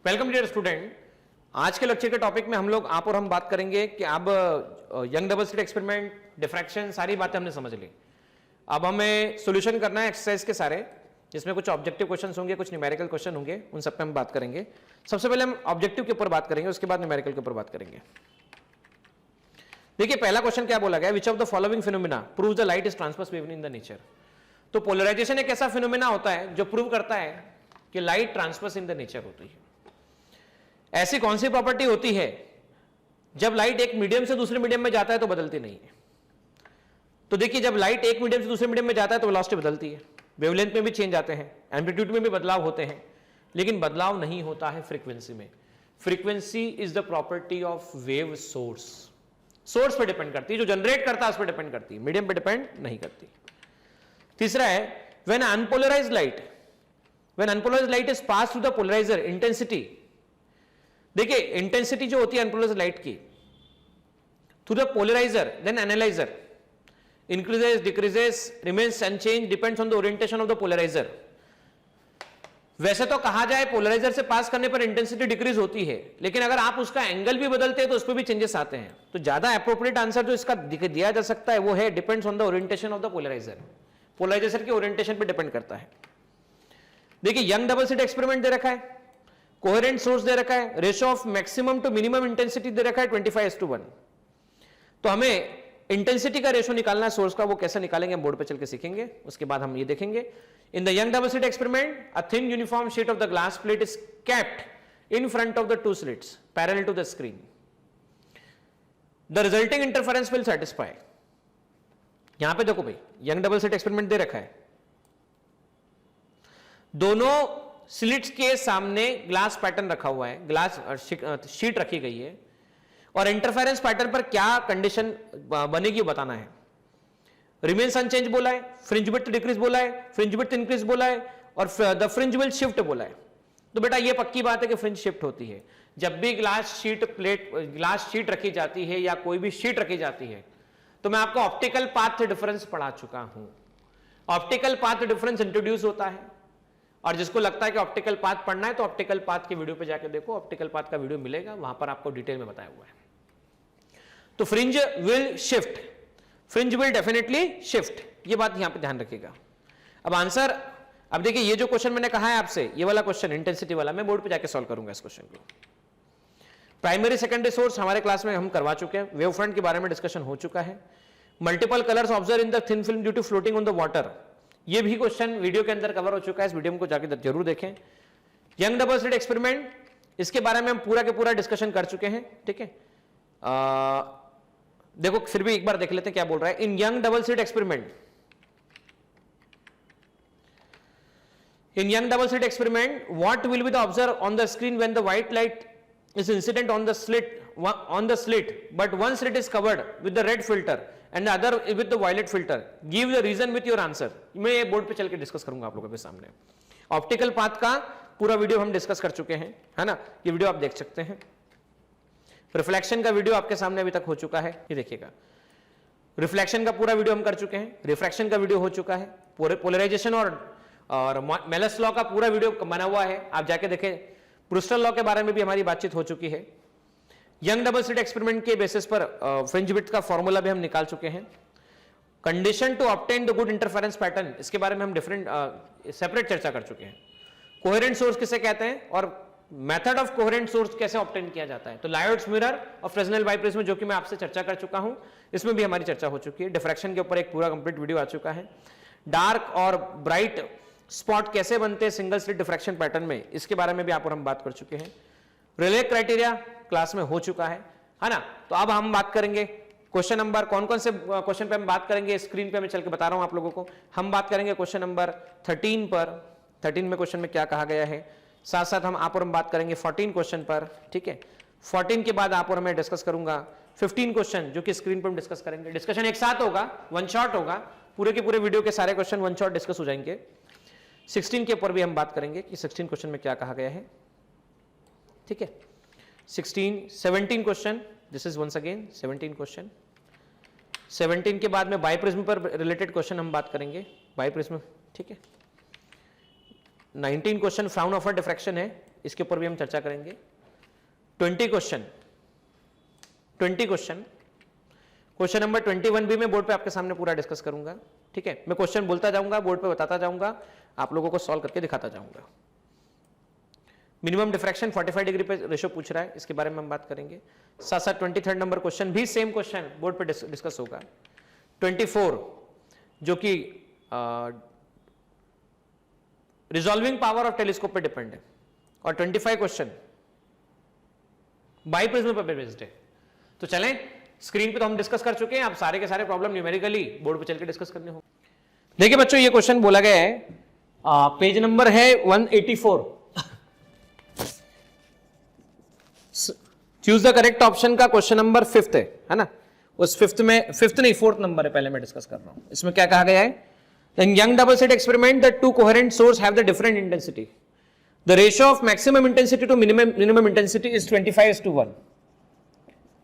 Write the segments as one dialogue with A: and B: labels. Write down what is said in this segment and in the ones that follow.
A: Welcome dear student. आज के lecture के टॉपिक में हम लोग आप और हम बात करेंगे कि अब young double slit experiment, diffraction, सारी बातें हमने समझ ली। अब हमें सॉल्यूशन करना है एक्सरसाइज के सारे, जिसमें कुछ ऑब्जेक्टिव क्वेश्चंस होंगे, कुछ न्यूमेरिकल क्वेश्चन होंगे, उन सब पे हम बात करेंगे। सबसे पहले हम ऑब्जेक्टिव के ऊपर बात करेंगे, उसके बाद न्यूमेरिकल के ऊपर बात करेंगे। देखिए पहला क्वेश्चन क्या बोला गया, which of the following phenomena proves the light is transverse wave in the nature. तो पोलराइजेशन एक ऐसा फिनोमिना होता है जो प्रूव करता है कि light transverse in the nature होती है। ऐसी कौन सी प्रॉपर्टी होती है जब लाइट एक मीडियम से दूसरे मीडियम में जाता है तो बदलती नहीं है। तो देखिए जब लाइट एक मीडियम से दूसरे मीडियम में जाता है तो वेलोसिटी बदलती है, वेवलेंथ में भी चेंज आते हैं, एम्पलीट्यूड में भी बदलाव होते हैं, लेकिन बदलाव नहीं होता है फ्रीक्वेंसी में। Frequency is the property of wave source. Source पे डिपेंड करती है, जो जनरेट करता है उस पर डिपेंड करती है, मीडियम पे डिपेंड नहीं करती। तीसरा है when unpolarised light is pass through the polariser intensity. देखिए इंटेंसिटी जो होती है अनपोलराइज्ड लाइट की through the polariser then analyser increases, decreases, remains unchange, depends on the orientation of the polariser. वैसे तो कहा जाए पोलराइजर से पास करने पर इंटेंसिटी डिक्रीज होती है, लेकिन अगर आप उसका एंगल भी बदलते हैं तो उस पर भी चेंजेस आते हैं। तो ज्यादा एप्रोप्रिएट आंसर जो इसका दिया जा सकता है वो है depends on the orientation of the polariser. Polarisation के ओरिएंटेशन पे डिपेंड करता है। देखिए यंग डबल स्लिट एक्सपेरिमेंट दे रखा है, कोहेरेंट सोर्स दे रखा है, ratio of maximum to minimum intensity दे रखा है 25:1। तो हमें इंटेंसिटी का रेशियो निकालना है सोर्स का, वो कैसे निकालेंगे हम बोर्ड पे चल के सीखेंगे। उसके बाद हम ये देखेंगे in the Young double slit experiment a thin uniform sheet of the glass plate is kept in front of the two slits parallel to the screen. The resulting interference will satisfy. यहां पे देखो भाई Young double slit experiment दे रखा है, दोनों slits के सामने ग्लास पैटर्न रखा हुआ है, ग्लास शीट रखी गई है, और इंटरफेरेंस पैटर्न पर क्या कंडीशन बनेगी बताना है। रिमेन्स अनचेंज बोला है, फ्रिंज विड्थ डिक्रीज बोला है, फ्रिंज विड्थ इंक्रीज बोला है, और द फ्रिंज विल शिफ्ट बोला है। तो बेटा ये पक्की बात है कि फ्रिंज शिफ्ट होती है जब भी ग्लास शीट रखी जाती है या कोई भी शीट रखी जाती है। तो मैं आपको ऑप्टिकल पाथ डिफरेंस पढ़ा चुका हूं। ऑप्टिकल पाथ डिफरेंस इंट्रोड्यूस होता है, और जिसको लगता है कि ऑप्टिकल पाथ पढ़ना है तो ऑप्टिकल पाथ की वीडियो पे जाके देखो, ऑप्टिकल पाथ का वीडियो मिलेगा, वहां पर आपको डिटेल में बताया हुआ है। तो fringe will shift, fringe will definitely shift, ये बात यहां पे ध्यान रखिएगा। अब आंसर, अब देखिए ये जो क्वेश्चन मैंने कहा है आपसे, ये वाला क्वेश्चन इंटेंसिटी वाला, मैं बोर्ड पे जाके सॉल्व करूंगा इस क्वेश्चन को। प्राइमरी सेकेंडरी सोर्स हमारे क्लास में हम करवा चुके हैं, वेव फ्रंट के बारे में डिस्कशन हो चुका है। Multiple colours observe in the thin film due to floating on the water, ये भी क्वेश्चन वीडियो के अंदर कवर हो चुका है, इस वीडियो को जाके जरूर देखें। यंग डबल स्लिट एक्सपेरिमेंट, इसके बारे में हम पूरा के पूरा डिस्कशन कर चुके हैं, ठीक है। देखो फिर भी एक बार देख लेते हैं क्या बोल रहा है। In Young double slit experiment, what will be the observed on the screen when the white light is incident on the slit, but one slit is covered with the red filter and the other with the violet filter. Give the reason with your answer. मैं ये board पे चल के discuss करूंगा आप लोगों के सामने। ऑप्टिकल पाथ का पूरा वीडियो हम डिस्कस कर चुके हैं, है ना, ये वीडियो आप देख सकते हैं। रिफ्लेक्शन का वीडियो आपके सामने अभी तक हो चुका है, ये देखिएगा। रिफ्लेक्शन का पूरा वीडियो हम कर चुके हैं, रिफ्रैक्शन का वीडियो हो चुका है, पोलराइजेशन और मेलस लॉ का पूरा वीडियो बना हुआ है, आप जाके देखें। ब्रूस्टर लॉ के बारे में भी हमारी बातचीत हो चुकी है। यंग डबल स्लिट एक्सपेरिमेंट के बेसिस पर फ्रिंज विड्थ का फॉर्मूला भी हम निकाल चुके हैं। Condition to obtain the good interference pattern, इसके बारे में हम डिफरेंट सेपरेट चर्चा कर चुके हैं। कोहेरेंट सोर्स किसे कहते हैं और मेथड ऑफ कोहेरेंट सोर्स कैसे ऑब्टेन किया जाता है। तो लायोड्स मिरर और फ्रेस्नेल बाइप्रिज्म, जो कि मैं आपसे चर्चा कर चुका हूं, इसमें भी हमारी चर्चा हो चुकी है। डिफ्रैक्शन के ऊपर एक पूरा कंप्लीट वीडियो आ चुका है। डार्क और ब्राइट स्पॉट कैसे बनते हैं सिंगल स्लिट डिफ्रैक्शन पैटर्न में, इसके बारे में भी आप और हम बात कर चुके हैं। रिले क्राइटेरिया क्लास में हो चुका है ना। तो अब हम बात करेंगे क्वेश्चन नंबर, कौन कौन से क्वेश्चन पे हम बात करेंगे, स्क्रीन पे मैं चल के बता रहा हूं आप लोगों को। हम बात करेंगे क्वेश्चन नंबर 13 पर, 13 में क्वेश्चन में क्या कहा गया है, साथ साथ हम आप और हम बात करेंगे 14 क्वेश्चन पर, ठीक है। 14 के बाद आप और मैं डिस्कस करूंगा 15 क्वेश्चन, जो कि स्क्रीन पर हम डिस्कस करेंगे। डिस्कशन एक साथ होगा, वन शॉट होगा, पूरे के पूरे वीडियो के सारे क्वेश्चन वन शॉट डिस्कस हो जाएंगे। 16 के ऊपर भी हम बात करेंगे कि 16 क्वेश्चन में क्या कहा गया है, ठीक है। 17 question, this is once again 17 question. 17 के बाद में बाइप्रिज्म पर रिलेटेड क्वेश्चन हम बात करेंगे, बाइप्रिज्म, ठीक है। 19 क्वेश्चन फ्राउनहोफर डिफ्रैक्शन है, इसके ऊपर भी हम चर्चा करेंगे। 20 क्वेश्चन, क्वेश्चन नंबर 21 भी मैं बोर्ड पे आपके सामने पूरा डिस्कस करूंगा, ठीक है। मैं क्वेश्चन बोलता जाऊंगा, बोर्ड पे बताता जाऊंगा, आप लोगों को सॉल्व करके दिखाता जाऊंगा। मिनिमम डिफ्रैक्शन 45 डिग्री पे रेशो पूछ रहा है, इसके बारे में हम बात करेंगे। साथ साथ 23 नंबर क्वेश्चन भी सेम क्वेश्चन बोर्ड पे डिस्कस होगा। 24 जो कि रिजॉल्विंग पावर ऑफ टेलीस्कोप पे डिपेंड है, और 25 क्वेश्चन बाई प्रिज्म पे बेस्ड है। तो चलें, स्क्रीन पे तो हम डिस्कस कर चुके हैं, आप सारे के सारे प्रॉब्लम न्यूमेरिकली बोर्ड पे चल के डिस्कस करने हो। देखिए बच्चों, ये क्वेश्चन बोला गया है, पेज नंबर है 184। चूज द करेक्ट ऑप्शन का क्वेश्चन नंबर 5 है ना। उस 5th में, 5th नहीं 4th नंबर है, पहले मैं डिस्कस कर रहा हूं। इसमें क्या कहा गया है, in Young double slit experiment the two coherent source have the different intensity, the ratio of maximum intensity to minimum intensity is 25:1।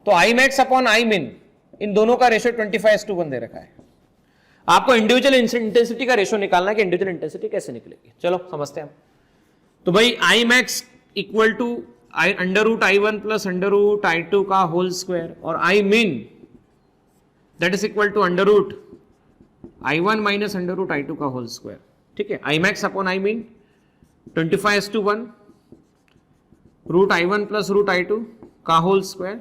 A: तो आई मैक्स अपॉन आई मिन, इन दोनों का रेशियो 25:1 दे रखा है। आपको इंडिविजुअल इंटेंसिटी का रेशियो निकालना है कि इंडिविजुअल इंटेंसिटी कैसे निकलेगी। चलो समझते हैं हम। तो भाई I max equal to √I1 plus √I2 का होल स्क्वायर, और I min that is equal to √I1 minus √I2 का होल स्क्वायर, ठीक है। आई मैक्स अपॉन आई मिन 25:1, √I1 प्लस √I2 का whole square,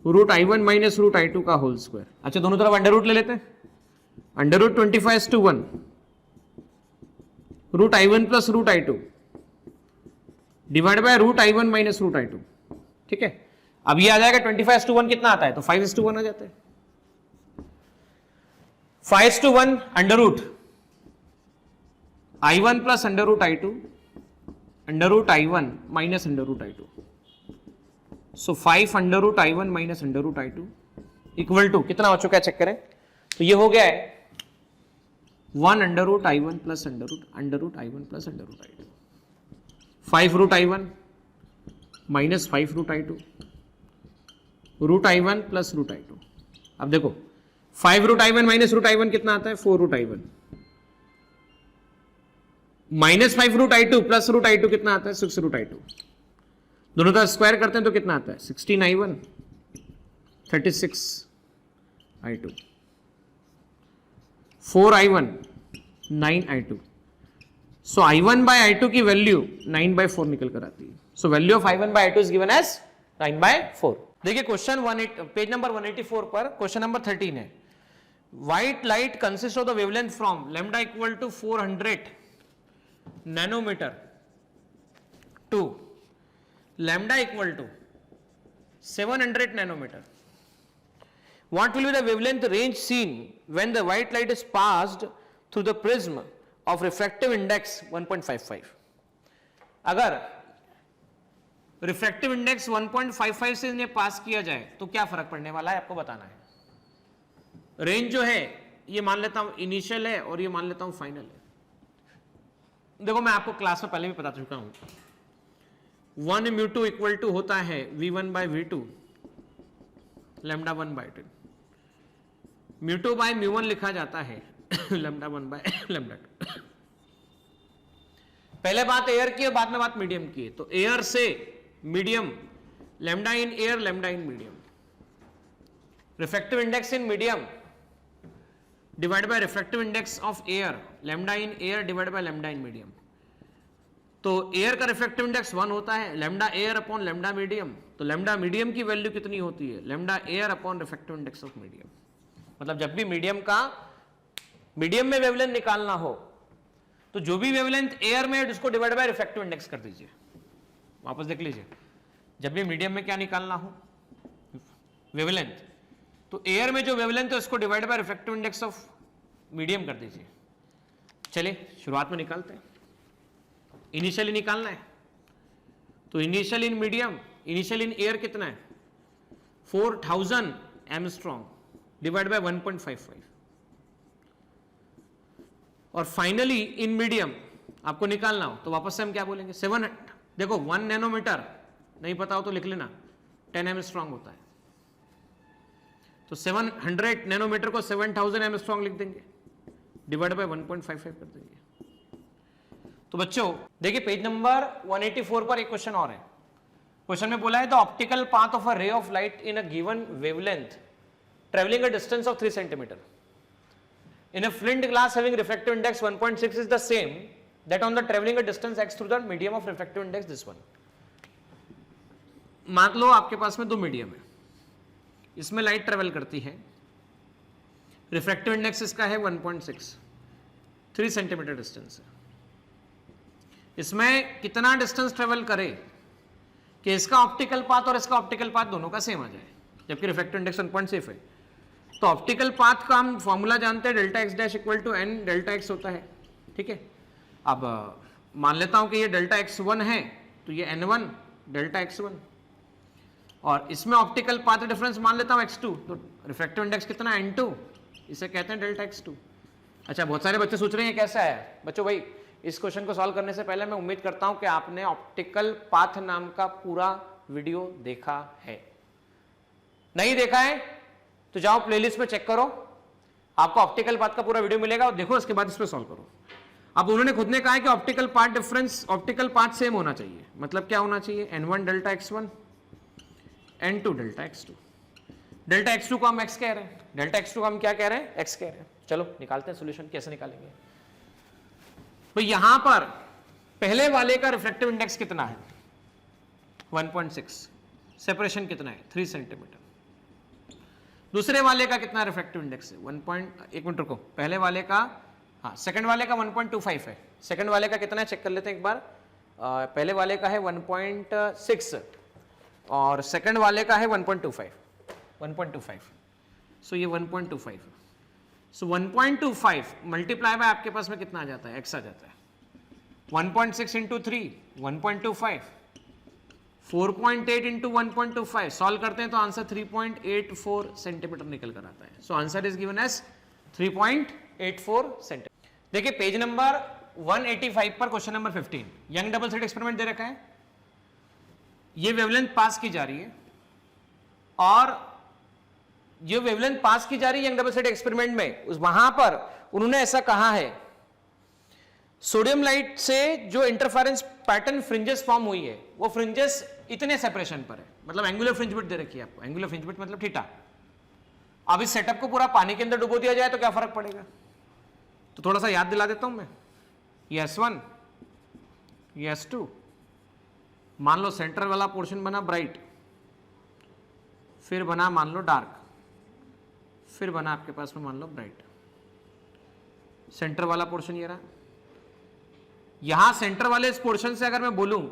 A: √I1 minus √I2 का whole square. अच्छा, दोनों तरफ अंडर रूट ले लेते हैं। √25:1 √I1 plus √I2 divide by √I1 minus √I2, ठीक है। अब ये आ जाएगा 25:1 कितना आता है, तो 5:1 आ जाता है। 5:1 under root I1 plus √I2 √I1 minus √I2, so 5 √I1 minus √I2 equal to कितना हो चुका है, चेक करें। तो ये हो गया है 1 √I1 plus √I1 plus √I2, 5 √I1 minus 5 √I2 √I1 plus √I2। अब देखो 5 √I1 माइनस √I1 कितना आता है, 4 √I1 minus 5 √I2 plus √I2 कितना आता है, 6 √I2। दोनों तरफ स्क्वायर करते हैं तो कितना आता है, 16I1 36I2, 4I1 9I2। So I1 by I2 की वैल्यू 9/4 निकल कर आती है। So value of I1 by I2 is given as 9/4। देखिए क्वेश्चन पेज नंबर 184 पर क्वेश्चन नंबर 13 है। White light consist of the wavelength from lambda equal to 400 nanometre to lambda equal to 700 nanometer. What will be the wavelength range seen when the white light is passed through the prism of refractive index 1.55? अगर refractive index 1.55 से इन्हें पास किया जाए तो क्या फर्क पड़ने वाला है, आपको बताना है। रेंज जो है ये मान लेता हूं इनिशियल है और ये मान लेता हूं फाइनल है। देखो मैं आपको क्लास में पहले भी बता चुका हूं, 1 μ2 इक्वल टू होता है V1 by V2 lambda 1/2, μ2 by μ1 लिखा जाता है लैम्डा 1 by लैम्डा 2। पहले बात एयर की और बाद में बात मीडियम की है। तो एयर से medium, lambda in air lambda in medium, refractive index in medium divide by refractive index of air, lambda in air divide by lambda in medium. तो एयर का रिफ्रैक्टिव इंडेक्स 1 होता है, lambda air upon lambda medium. तो lambda medium की value कितनी होती है, lambda air upon refractive index of medium. मतलब जब भी मीडियम में वेवलेंथ निकालना हो तो जो भी वेवलेंथ एयर में है उसको डिवाइड बाय रिफ्रैक्टिव इंडेक्स कर दीजिए। वापस देख लीजिए, जब भी मीडियम में क्या निकालना हो वेवलेंथ, तो एयर में जो वेवलेंथ है उसको divide by refractive index of medium कर दीजिए। चलिए शुरुआत में निकालते हैं, इनिशियली निकालना है। तो initial in medium, initial in air कितना है 4000 एंगस्ट्रॉम डिवाइड बाय 1.55, और फाइनली इन मीडियम आपको निकालना हो तो वापस से हम क्या बोलेंगे 700। देखो 1 नैनोमीटर नहीं पता हो तो लिख लेना 10 एंगस्ट्रॉम होता है। तो 700 नैनोमीटर को 7000 एंगस्ट्रॉम लिख देंगे डिवाइड बाय 1.55 कर देंगे। तो बच्चों देखिए पेज नंबर 184 पर एक क्वेश्चन और है। क्वेश्चन में बोला है the optical path of a ray of light in a given wavelength travelling a distance of 3 centimetre in a flint glass having refractive index 1.6 is the same that on the traveling a distance x through the medium of refractive index this one। मान लो आपके पास में दो medium है, इसमें light travel करती है, refractive index इसका है 1.6, 3 सेंटीमीटर डिस्टेंस है। इसमें कितना डिस्टेंस ट्रेवल करे कि इसका ऑप्टिकल पाथ और इसका ऑप्टिकल पाथ दोनों का सेम आ जाए, जबकि रिफ्रैक्टिव इंडेक्स 1.6 है। तो ऑप्टिकल पाथ का हम फॉर्मूला जानते हैं, delta x dash equal to n delta x होता है, ठीक है। अब मान लेता हूं कि ये डेल्टा एक्स वन है तो ये n1 डेल्टा एक्स वन, और इसमें ऑप्टिकल पाथ डिफरेंस मान लेता हूं x2, तो रिफ्रैक्टिव इंडेक्स कितना n2, इसे कहते हैं डेल्टा x2। अच्छा, बहुत सारे बच्चे सोच रहे हैं कैसा है बच्चों। भाई इस क्वेश्चन को सॉल्व करने से पहले मैं उम्मीद करता हूं कि आपने ऑप्टिकल पाथ नाम का पूरा वीडियो देखा है। नहीं देखा है तो जाओ प्लेलिस्ट में चेक करो, आपको ऑप्टिकल पाथ का पूरा वीडियो मिलेगा और देखो, उसके बाद इस पे सॉल्व करो। अब उन्होंने खुद ने कहा है कि optical path difference, optical path same होना चाहिए, मतलब क्या होना चाहिए, n1 delta x1, n2 delta x2। Delta x2 को हम x कह रहे हैं, डेल्टा x2 को हम क्या कह रहे हैं, x कह रहे हैं। चलो निकालते हैं सोल्यूशन, कैसे निकालेंगे। तो यहां पर पहले वाले का रिफ्रैक्टिव इंडेक्स कितना है, 1.6, सेपरेशन कितना है, 3 सेंटीमीटर। दूसरे वाले का कितना रिफ्रैक्टिव इंडेक्स है, 1 मिनट रुको, पहले वाले का, हाँ सेकंड वाले का 1.25 है। सेकंड वाले का कितना है चेक कर लेते हैं एक बार। पहले वाले का है 1.6 और सेकंड वाले का है 1.25। सो ये 1.25, सो 1.25 मल्टीप्लाई बाय आपके पास में कितना आ जाता है, x आ जाता है। 1.6 इंटू 3 1.25, 4.8 इंटू 1.25 सॉल्व करते हैं तो आंसर 3.84 सेंटीमीटर निकल कर आता है। So answer is given as 3.84 centimetre. देखिए पेज नंबर 185 पर question number 15 Young double slit experiment दे रखा है। ये वेवलेंथ पास की जा रही है और जो वेवलेंथ पास की जा रही है यंग डबल स्लिट एक्सपेरिमेंट में, उस वहां पर उन्होंने ऐसा कहा है सोडियम लाइट से जो इंटरफेरेंस पैटर्न फ्रिंजेस फॉर्म हुई है वो फ्रिंजेस इतने सेपरेशन पर है, मतलब एंगुलर फ्रिंज विड्थ दे रखी है आपको, एंगुलर फ्रिंज विड्थ मतलब थीटा। अब इस सेटअप को पूरा पानी के अंदर डुबो दिया जाए तो क्या फर्क पड़ेगा, तो थोड़ा सा याद दिला देता हूं मैं। ये S1, ये S2, मान लो सेंटर वाला पोर्शन बना ब्राइट, फिर बना मान लो डार्क, फिर बना आपके पास में मान लो ब्राइट। सेंटर वाला पोर्शन ये रहा। यहां सेंटर वाले इस पोर्शन से अगर मैं बोलूं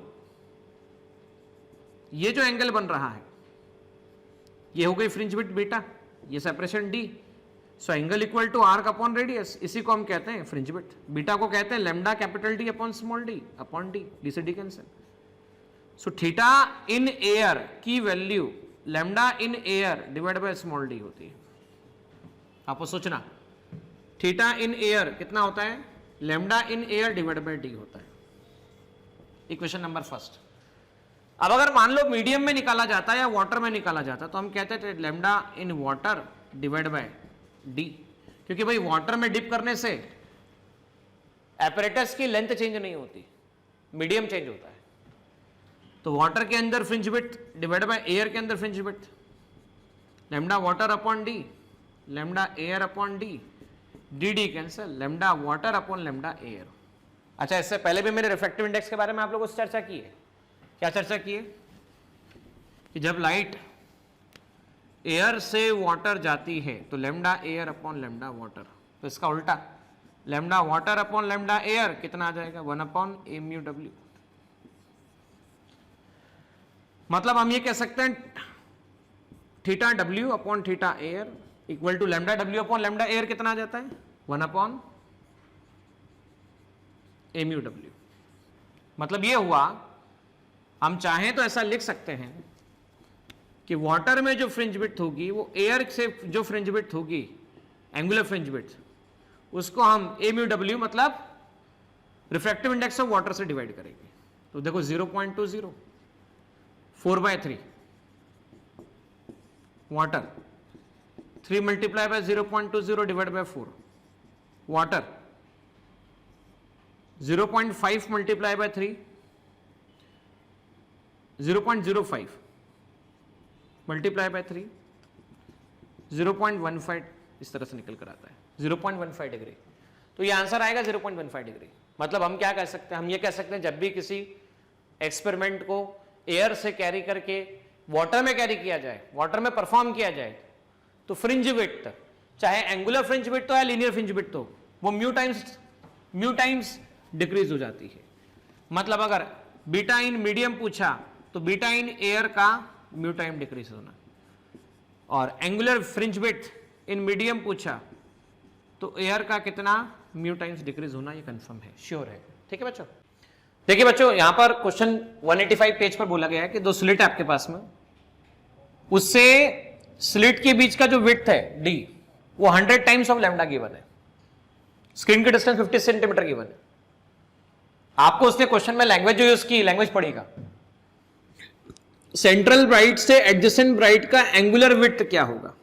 A: ये जो एंगल बन रहा है ये हो गई फ्रिंज विड्थ बीटा, ये separation d, so angle equal to arc upon radius, इसी को हम कहते हैं फ्रिंज विड्थ। बीटा को कहते हैं lambda capital D upon small d upon d, d से d cancel. So theta in air की value lambda in air divide by small d होती है। आपको सोचना थीटा इन एयर कितना होता है, lambda in air divide bye d होता है। Equation number first. अब अगर मान लो मीडियम में निकाला जाता है या वाटर में निकाला जाता तो हम कहते थे lambda in water divide by d, क्योंकि भाई वाटर में डिप करने से एपरेटस की लेंथ चेंज नहीं होती, मीडियम चेंज होता है। तो वाटर के अंदर fringe width divide by air के अंदर fringe width, lambda water upon d, lambda air upon d, dd cancel, lambda water upon lambda air. अच्छा, इससे पहले भी मैंने रिफ्रैक्टिव इंडेक्स के बारे में आप लोगों से चर्चा की है। क्या चर्चा की है कि जब लाइट एयर से वाटर जाती है तो lambda air upon lambda water, तो इसका उल्टा lambda water upon lambda air कितना आ जाएगा, 1 अपॉन ए म्यू डब्ल्यू। मतलब हम ये कह सकते हैं theta W upon theta air equal to lambda W upon lambda air कितना आ जाता है, 1 अपॉन ए म्यू डब्ल्यू। मतलब ये हुआ, हम चाहें तो ऐसा लिख सकते हैं कि वाटर में जो फ्रिंज विड्थ होगी वो एयर से जो फ्रिंज विड्थ होगी, एंगुलर फ्रिंज विड्थ, उसको हम ए म्यू डब्ल्यू मतलब रिफ्रैक्टिव इंडेक्स ऑफ वाटर से डिवाइड करेंगे। तो देखो 0.20, 4/3 water, 3 multiply by 0.20 divide by 4 water, 0.5 multiply by 3, 0.05 multiply by 3, 0.15 इस तरह से निकल कर आता है 0.15 डिग्री। तो ये आंसर आएगा 0.15 डिग्री। मतलब हम क्या कह सकते हैं, हम ये कह सकते हैं जब भी किसी एक्सपेरिमेंट को एयर से कैरी करके वाटर में कैरी किया जाए, वाटर में परफॉर्म किया जाए, तो फ्रिंज विड्थ, चाहे एंगुलर फ्रिंज विड्थ हो या लीनियर फ्रिंज विड्थ हो, वो म्यू टाइम्स डिक्रीज हो जाती है। मतलब अगर बीटा इन मीडियम पूछा तो बीटा इन एयर का म्यू टाइम डिक्रीज होना, और angular fringe width in medium पूछा तो एयर का कितना म्यू टाइम्स डिक्रीज होना, ये कंफर्म है, श्योर है। ठीक है बच्चों, देखिए बच्चों यहां पर क्वेश्चन 185 पेज पर बोला गया है कि दो स्लिट है आपके पास में, उससे स्लिट के बीच का जो विड्थ है डी वो 100 टाइम्स ऑफ लैम्डा गिवन है, स्क्रीन की डिस्टेंस 50 सेंटीमीटर गिवन है। आपको उसने क्वेश्चन में लैंग्वेज जो यूज की, लैंग्वेज पढ़ेगा, सेंट्रल ब्राइट से एडजेसेंट ब्राइट का एंगुलर विड्थ क्या होगा,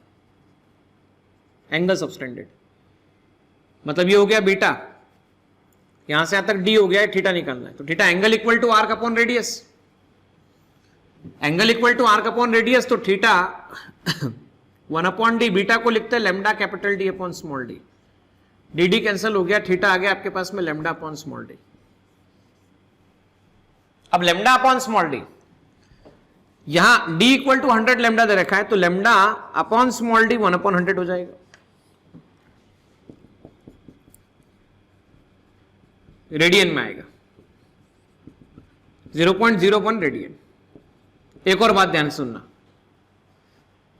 A: एंगल सबटेंडेड, मतलब ये हो गया बीटा, यहां से यहां तक डी हो गया है, थीटा निकालना है, तो theta angle equal to arc upon radius, angle equal to arc upon radius, तो थीटा 1 अपॉन डी, बीटा को लिखते हैं lambda capital d upon small d, d d cancel हो गया, थीटा आ गया आपके पास में लैम्डा अपॉन स्मॉल डी। अब लैम्डा अपॉन स्मॉल डी, यहां डी इक्वल टू 100 लैम्डा दे रखा है, तो lambda upon small d 1 upon 100 हो जाएगा, रेडियन में आएगा 0.01 रेडियन। एक और बात ध्यान से सुनना,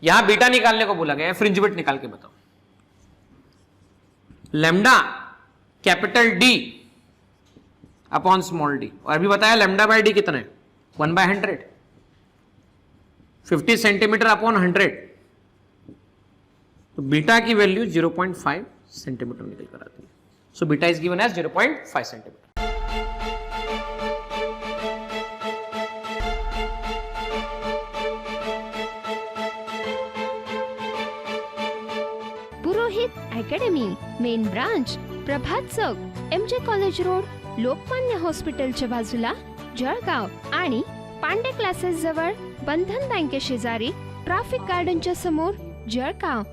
A: यहां बीटा निकालने को बोला गया है, फ्रिंज विड्थ निकाल के बताओ। Lambda capital d upon small D, और अभी बताया लैम्डा बाय डी कितना है 1/100, 50 सेंटीमीटर अपॉन 100, तो बीटा की वैल्यू 0.5 सेंटीमीटर निकल कर आती है। So beta is given as 0.5 centimeter.
B: Purohit academy, main branch Prabhat Chowk, MJ college road, Lokmanya हॉस्पिटलच्या बाजूला, जळगाव, आणि पांडे क्लासेस जवळ, बंधन बँके शेजारी, ट्रॅफिक गार्डनच्या समोर, जळगाव।